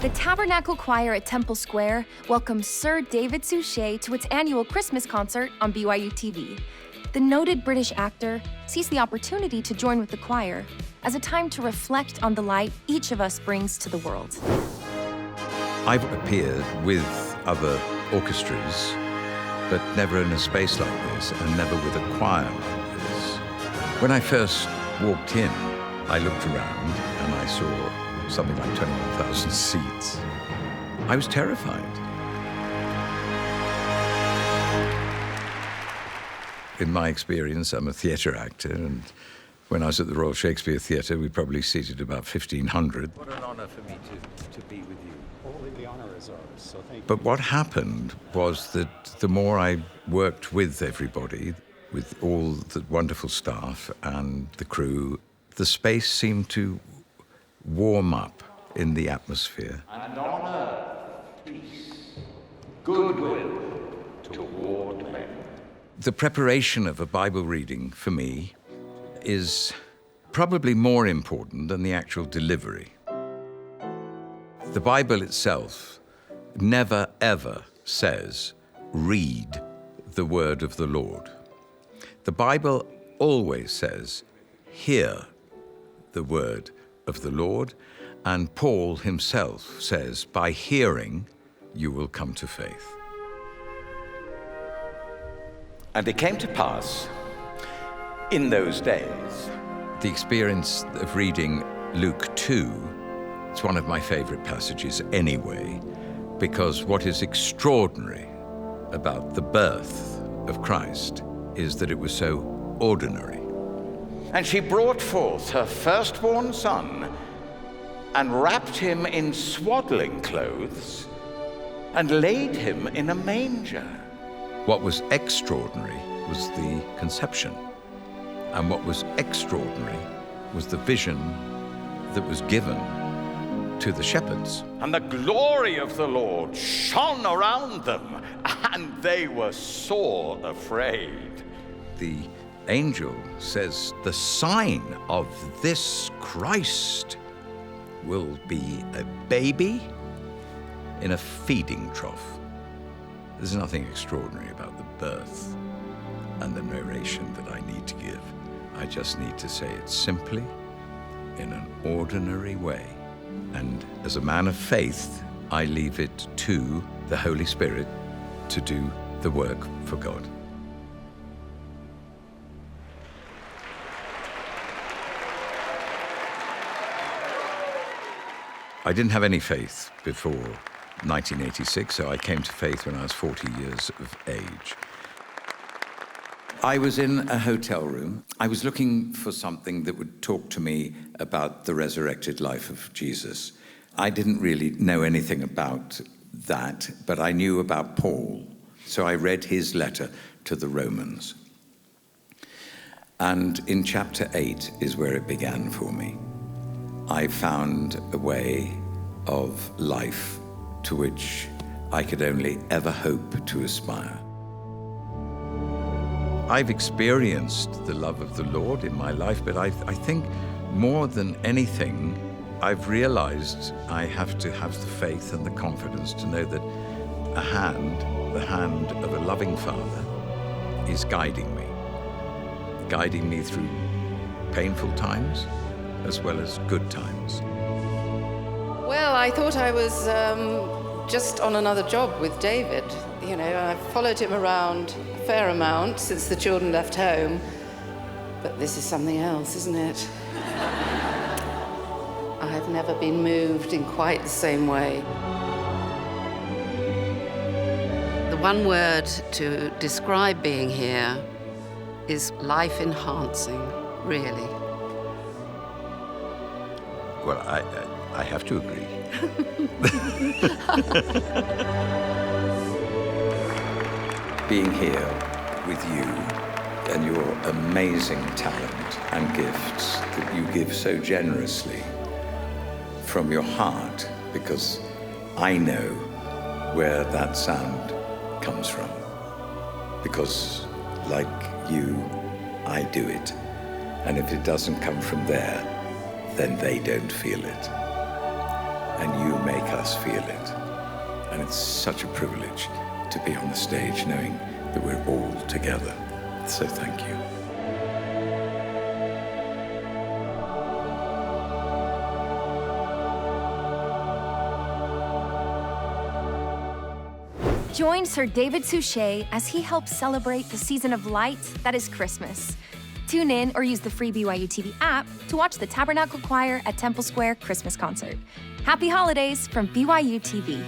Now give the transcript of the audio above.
The Tabernacle Choir at Temple Square welcomes Sir David Suchet to its annual Christmas concert on BYUtv. The noted British actor sees the opportunity to join with the choir as a time to reflect on the light each of us brings to the world. I've appeared with other orchestras, but never in a space like this, and never with a choir like this. When I first walked in, I looked around and I saw something like 21,000 seats. I was terrified. In my experience, I'm a theatre actor, and when I was at the Royal Shakespeare Theatre, we probably seated about 1,500. What an honour for me to be with you. All the honour is ours, so thank you. But what happened was that the more I worked with everybody, with all the wonderful staff and the crew, the space seemed to warm up in the atmosphere. And on earth, peace, goodwill toward men. The preparation of a Bible reading, for me, is probably more important than the actual delivery. The Bible itself never, ever says, read the word of the Lord. The Bible always says, hear the word of the Lord, and Paul himself says, by hearing, you will come to faith. And it came to pass, in those days. The experience of reading Luke 2, it's one of my favorite passages anyway, because what is extraordinary about the birth of Christ is that it was so ordinary. And she brought forth her firstborn son, and wrapped him in swaddling clothes, and laid him in a manger. What was extraordinary was the conception, and what was extraordinary was the vision that was given to the shepherds. And the glory of the Lord shone around them, and they were sore afraid. The angel says, the sign of this Christ will be a baby in a feeding trough. There's nothing extraordinary about the birth and the narration that I need to give. I just need to say it simply, in an ordinary way. And as a man of faith, I leave it to the Holy Spirit to do the work for God. I didn't have any faith before 1986, so I came to faith when I was 40 years of age. I was in a hotel room. I was looking for something that would talk to me about the resurrected life of Jesus. I didn't really know anything about that, but I knew about Paul. So I read his letter to the Romans. And in chapter 8 is where it began for me. I found a way of life to which I could only ever hope to aspire. I've experienced the love of the Lord in my life, but I think more than anything, I've realized I have to have the faith and the confidence to know that the hand of a loving Father is guiding me through painful times as well as good times. Well, I thought I was just on another job with David. You know, I've followed him around a fair amount since the children left home. But this is something else, isn't it? I've never been moved in quite the same way. The one word to describe being here is life-enhancing, really. Well, I have to agree. Being here with you and your amazing talent and gifts that you give so generously from your heart, because I know where that sound comes from. Because, like you, I do it. And if it doesn't come from there, then they don't feel it. and you make us feel it. And it's such a privilege to be on the stage knowing that we're all together. So thank you. Join Sir David Suchet as he helps celebrate the season of light that is Christmas. Tune in or use the free BYUtv app to watch the Tabernacle Choir at Temple Square Christmas concert. Happy holidays from BYUtv.